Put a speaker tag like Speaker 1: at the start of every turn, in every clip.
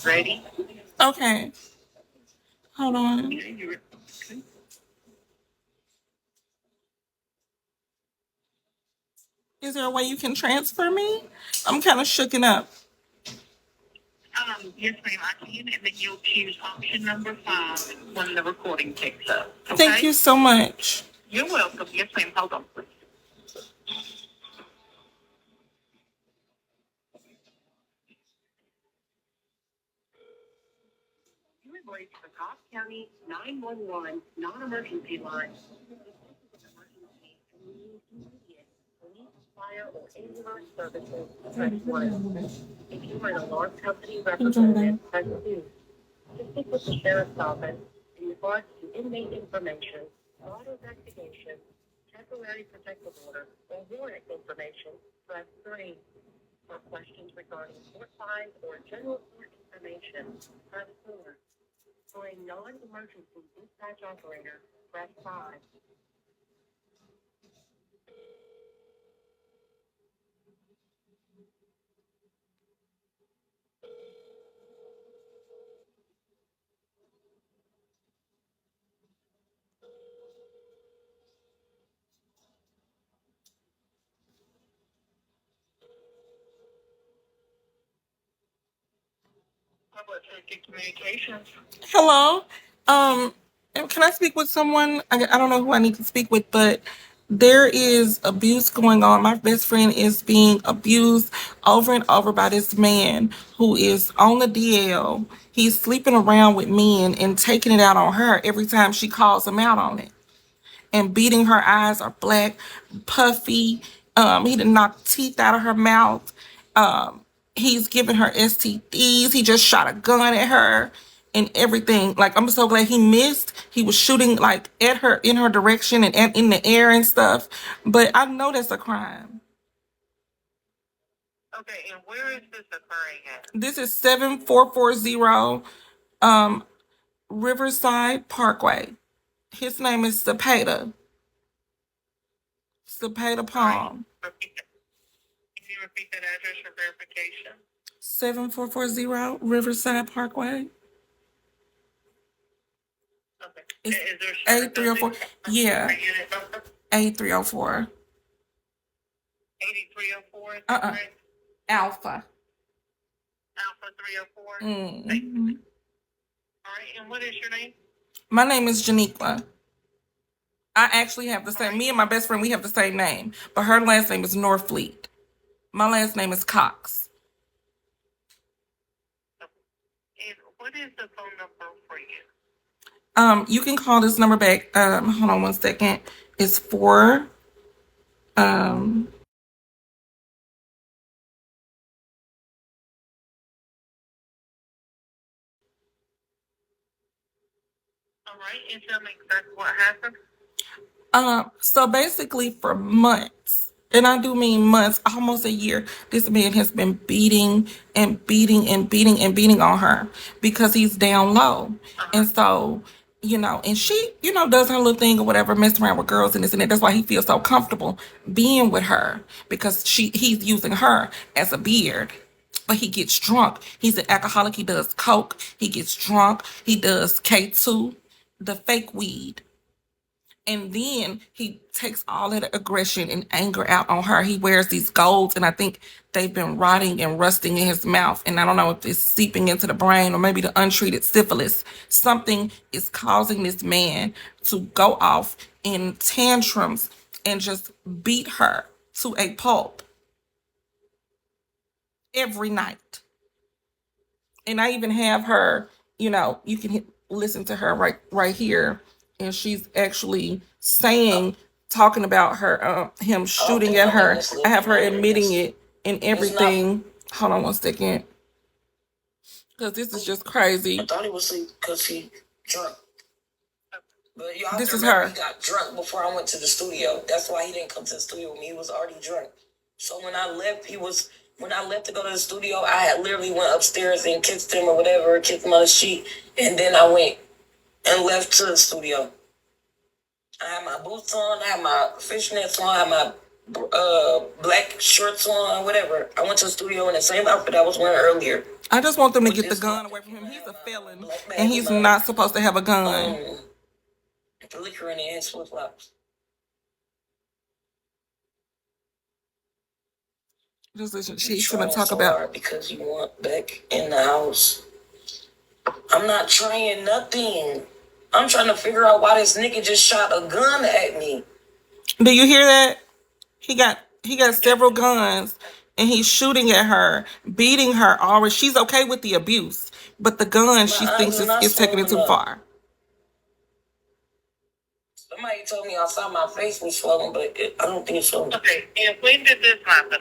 Speaker 1: Ready?
Speaker 2: Okay. Hold on. Is there a way you can transfer me? I'm kind of shooken up.
Speaker 1: Yes, ma'am, I can, and then you'll choose option number 5 when the recording picks up. Okay?
Speaker 2: Thank you so much.
Speaker 1: You're welcome. Yes, ma'am. Hold on, please. You have reached the Cobb County 911 non-emergency line. This is an emergency and you need immediate police, fire, or ambulance services. Press 1. If you are an alarm company representative, press 2. To speak with the sheriff's office in regards to inmate information, fraud investigation, temporary protective order, or warrant information, press 3. For questions regarding court fines or general court information, press 4. For a non-emergency dispatch operator, press 5. Public safety communications.
Speaker 2: Hello. Um, can I speak with someone? I don't know who I need to speak with, but there is abuse going on. My best friend is being abused over and over by this man who is on the DL. He's sleeping around with men and taking it out on her every time she calls him out on it, and beating her eyes are black, puffy. He done knocked teeth out of her mouth. He's giving her STDs. He just shot a gun at her and everything. Like, I'm so glad he missed. He was shooting like at her, in her direction, and in the air and stuff. But I know that's a crime.
Speaker 1: Okay, and where is this occurring at?
Speaker 2: This is 7440 um, Riverside Parkway. His name is Cepeda. Cepeda Palm.
Speaker 1: Can you repeat that address for verification?
Speaker 2: 7440 Riverside Parkway.
Speaker 1: Okay.
Speaker 2: It's
Speaker 1: Is there a
Speaker 2: A304. Yeah,
Speaker 1: unit number?
Speaker 2: A304.
Speaker 1: 8304, is that
Speaker 2: Uh-uh.
Speaker 1: correct?
Speaker 2: Alpha.
Speaker 1: Alpha 304?
Speaker 2: Mm-hmm.
Speaker 1: All right, and what is your name?
Speaker 2: My name is Janiqua. I actually have the same, me and my best friend, we have the same name, but her last name is Norfleet. My last name is Cox.
Speaker 1: And what is the phone number for you?
Speaker 2: You can call this number back. Hold on one second. It's for um
Speaker 1: All right, and tell me exactly what happened.
Speaker 2: so basically for months, and I do mean months, almost a year, this man has been beating and beating and beating and beating on her because he's down low. And so, and she, does her little thing or whatever, mess around with girls and this and that. That's why he feels so comfortable being with her, because he's using her as a beard. But he gets drunk. He's an alcoholic. He does coke. He gets drunk. He does K2, the fake weed. And then he takes all that aggression and anger out on her. He wears these golds, and I think they've been rotting and rusting in his mouth. And I don't know if it's seeping into the brain or maybe the untreated syphilis. Something is causing this man to go off in tantrums and just beat her to a pulp every night. And I even have her, you can listen to her right here, and she's actually saying, talking about her, him shooting at her. I have her admitting it and everything. Hold on one second, because this is just crazy.
Speaker 1: I thought he was asleep because he drunk. But y'all
Speaker 2: This is
Speaker 1: remember
Speaker 2: her.
Speaker 1: he got drunk before I went to the studio. That's why he didn't come to the studio with me. He was already drunk. So when I left, when I left to go to the studio, I had literally went upstairs and kissed him or whatever, kissed him on the sheet, and then I went and left to the studio. I had my boots on, I had my fishnets on, I had my black shorts on, whatever. I went to the studio in the same outfit I was wearing earlier.
Speaker 2: I just want them to
Speaker 3: with
Speaker 2: get the
Speaker 3: this
Speaker 2: gun
Speaker 3: Glock
Speaker 2: away
Speaker 3: that
Speaker 2: from
Speaker 3: came
Speaker 2: him. He's a
Speaker 3: around my
Speaker 2: felon,
Speaker 3: black
Speaker 2: and
Speaker 3: bag with
Speaker 2: he's
Speaker 3: my
Speaker 2: not supposed to have a gun.
Speaker 3: the liquor in it and flip flops.
Speaker 2: Just listen.
Speaker 3: You
Speaker 2: She's gonna
Speaker 3: trying
Speaker 2: talk
Speaker 3: so
Speaker 2: about.
Speaker 3: hard because you want back in the house. I'm not trying nothing. I'm trying to figure out why this nigga just shot a gun at me.
Speaker 2: Do you hear that? He got several guns, and he's shooting at her, beating her. Already, she's okay with the abuse, but the gun
Speaker 3: My
Speaker 2: she
Speaker 3: eyes
Speaker 2: thinks
Speaker 3: are
Speaker 2: is,
Speaker 3: not
Speaker 2: is taking it
Speaker 3: swollen
Speaker 2: too
Speaker 3: up.
Speaker 2: far.
Speaker 3: Somebody told me outside my face was swollen, but I don't think it's swollen.
Speaker 1: Okay, and when did this happen?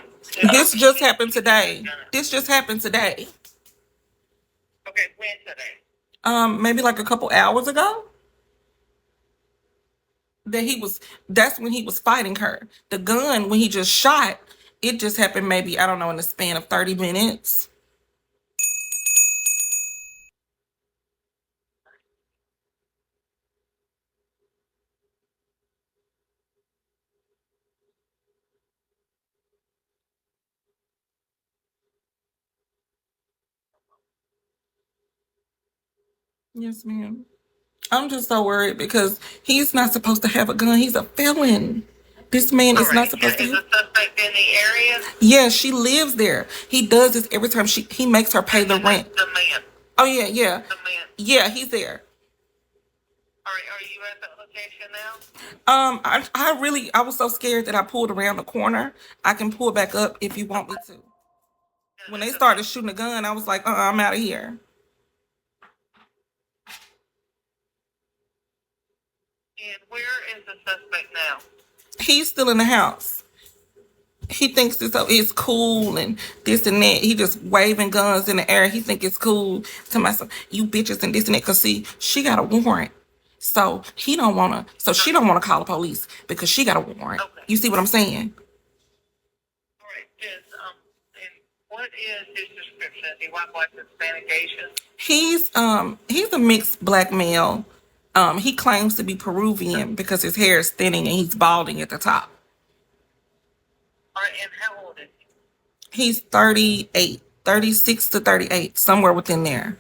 Speaker 2: This just happened today. This just happened today.
Speaker 1: Okay, when today?
Speaker 2: Maybe like a couple hours ago. That he was. That's when he was fighting her. The gun when he just shot. It just happened maybe I don't know in the span of 30 minutes. Yes, ma'am. I'm just so worried because he's not supposed to have a gun. He's a felon. This man
Speaker 1: All
Speaker 2: is not
Speaker 1: right,
Speaker 2: supposed
Speaker 1: is
Speaker 2: to.
Speaker 1: the suspect in the area?
Speaker 2: Yeah, she lives there. He does this every time he makes her pay the
Speaker 1: And that's
Speaker 2: rent.
Speaker 1: the man.
Speaker 2: Oh yeah, yeah.
Speaker 1: The man.
Speaker 2: Yeah, he's there.
Speaker 1: All right, are you at that location now?
Speaker 2: I was so scared that I pulled around the corner. I can pull back up if you want me to. When they started shooting the gun, I was like, I'm out of here.
Speaker 1: And where is the suspect now?
Speaker 2: He's still in the house. He thinks it's cool and this and that. He just waving guns in the air. He think it's cool to myself, you bitches and this and that. Cause see, she got a warrant. So she don't wanna call the police because she got a warrant.
Speaker 1: Okay.
Speaker 2: You see what I'm saying?
Speaker 1: All right, and what is his description? Is he white, black, Hispanic, Asian?
Speaker 2: He's a mixed black male. He claims to be Peruvian because his hair is thinning and he's balding at the top.
Speaker 1: All right, and how old is he?
Speaker 2: He's 38, 36 to 38, somewhere within there.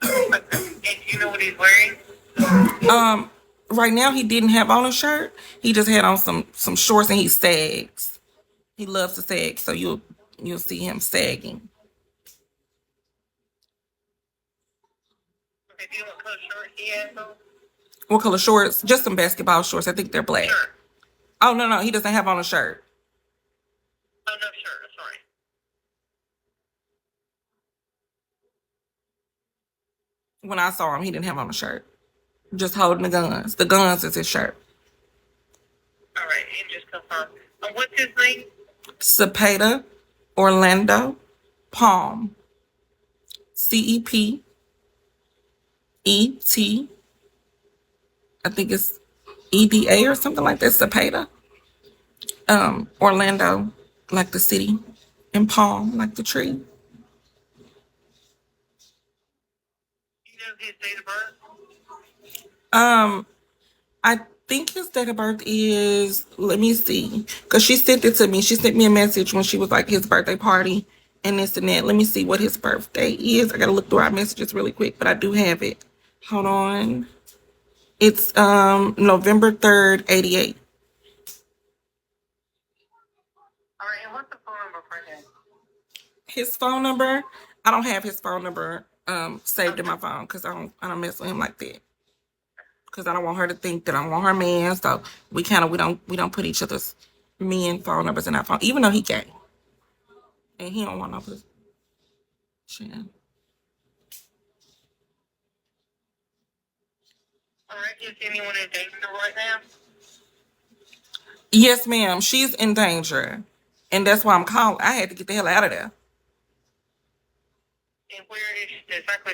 Speaker 1: And do you know what he's wearing?
Speaker 2: Right now he didn't have on a shirt. He just had on some shorts and he sags. He loves to sag, so you'll see him sagging.
Speaker 1: Okay, do you know what color shirt he has on?
Speaker 2: What color shorts? Just some basketball shorts. I think they're black.
Speaker 1: Shirt.
Speaker 2: Oh no, he doesn't have on a shirt.
Speaker 1: Oh, no shirt, sorry.
Speaker 2: When I saw him, he didn't have on a shirt. Just holding the guns. The guns is his shirt.
Speaker 1: All right, and just confirm. What's his name?
Speaker 2: Cepeda Orlando Palm. CEPET. I think it's EDA or something like that. Cepeda. Orlando, like the city, and Palm, like the tree.
Speaker 1: You know his date of birth?
Speaker 2: Um, I think his date of birth is, let me see, because she sent it to me. She sent me a message when she was like his birthday party and this and that. Let me see what his birthday is. I gotta look through our messages really quick, but I do have it. Hold on. It's November 3rd, 88.
Speaker 1: All right, and what's the phone number for him?
Speaker 2: His phone number, I don't have his phone number saved in my phone because I don't mess with him like that. Because I don't want her to think that I want her man. So we don't put each other's men phone numbers in our phone, even though he gay. And he don't want no pussy.
Speaker 1: All right, is anyone in danger right now?
Speaker 2: Yes, ma'am. She's in danger. And that's why I'm calling. I had to get the hell out of there.
Speaker 1: And where is she? Exactly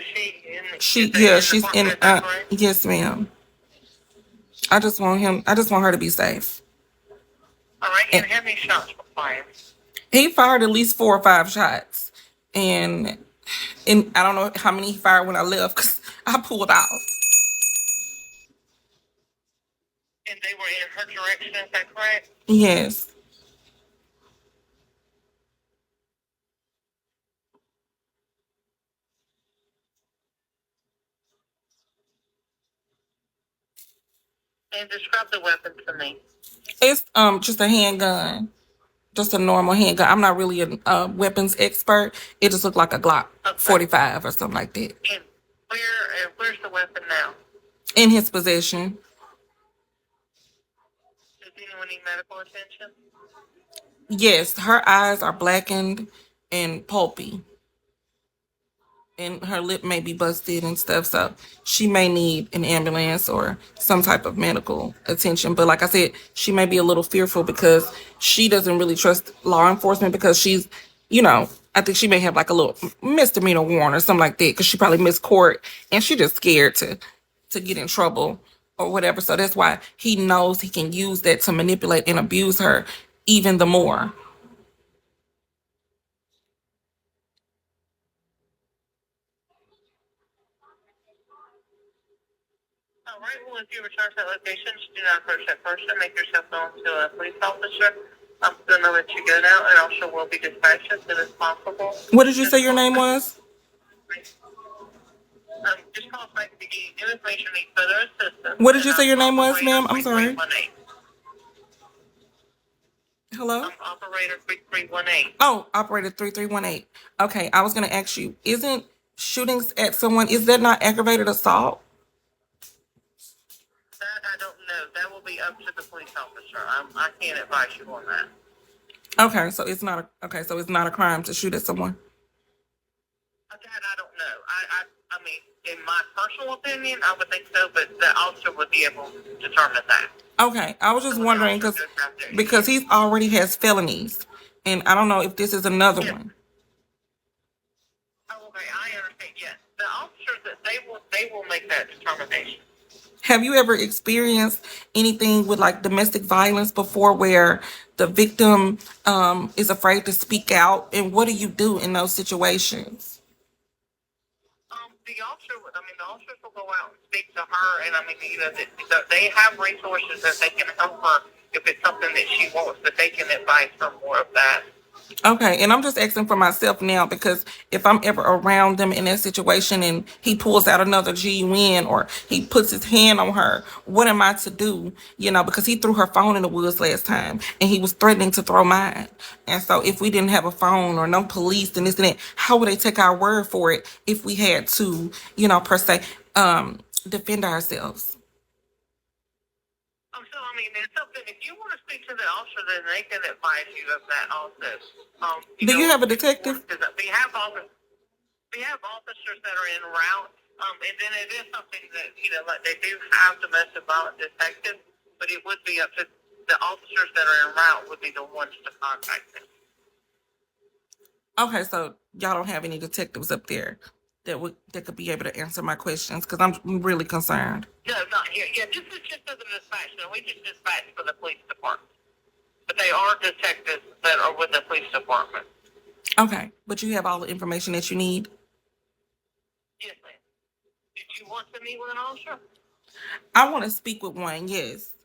Speaker 2: She's in yes, ma'am. I just want her to be safe.
Speaker 1: All right, and how many shots were fired?
Speaker 2: He fired at least 4 or 5 shots. And I don't know how many he fired when I left because I pulled off.
Speaker 1: And they were in her direction, is that correct?
Speaker 2: Yes.
Speaker 1: And describe the weapon to me.
Speaker 2: It's just a handgun, just a normal handgun. I'm not really a weapons expert. It just looked like a Glock
Speaker 1: Okay.
Speaker 2: 45 or something like that.
Speaker 1: And where's the weapon now?
Speaker 2: In his possession.
Speaker 1: Does anyone need medical attention?
Speaker 2: Yes, her eyes are blackened and pulpy. And her lip may be busted and stuff, so she may need an ambulance or some type of medical attention. But like I said, she may be a little fearful because she doesn't really trust law enforcement because she's, I think she may have like a little misdemeanor warrant or something like that because she probably missed court and she just scared to get in trouble or whatever. So that's why he knows he can use that to manipulate and abuse her even the more.
Speaker 1: All right, well, if you return to that location, do not approach that person. Make yourself known to a police officer. I'm going to let you go now, and also will be dispatched as soon as possible.
Speaker 2: What did you say your name was?
Speaker 1: Just call us back if you need new information, need further assistance.
Speaker 2: What did you say your name was, ma'am? I'm sorry. Hello?
Speaker 1: I'm operator 3318.
Speaker 2: Oh, operator 3318. Okay, I was going to ask you, isn't shootings at someone, is that not aggravated assault?
Speaker 1: That I don't know. That will be up to the police officer. I can't advise you on that.
Speaker 2: Okay, so it's not a crime to shoot at someone.
Speaker 1: That I don't know. I mean, in my personal opinion, I would think so, but the officer would be able to determine that.
Speaker 2: Okay, I was just wondering because he already has felonies, and I don't know if this is another one.
Speaker 1: Oh, okay, I understand. Yes, the officers that they will make that determination.
Speaker 2: Have you ever experienced anything with like domestic violence before where the victim is afraid to speak out? And what do you do in those situations?
Speaker 1: The officers will go out and speak to her, and I mean, they have resources that they can help her if it's something that she wants, that they can advise her more of that.
Speaker 2: Okay, and I'm just asking for myself now because if I'm ever around them in that situation and he pulls out another GUN or he puts his hand on her, what am I to do? Because he threw her phone in the woods last time and he was threatening to throw mine. And so if we didn't have a phone or no police and this and that, how would they take our word for it if we had to, per se, defend ourselves?
Speaker 1: So, I mean, it's something, if you want to speak to the officer, then they can advise you of that also.
Speaker 2: Do you have a detective?
Speaker 1: We have officers that are en route, and then it is something that, like they do have domestic violence detectives, but it would be up to the officers that are en route would be the ones to contact them.
Speaker 2: Okay, so y'all don't have any detectives up there that could be able to answer my questions because I'm really concerned.
Speaker 1: No, not here. Yeah, this is just as a dispatch. No, we just dispatch for the police department. But they are detectives that are with the police department.
Speaker 2: Okay, but you have all the information that you need?
Speaker 1: Yes, ma'am. Did you want to meet with an officer?
Speaker 2: I want to speak with one, yes.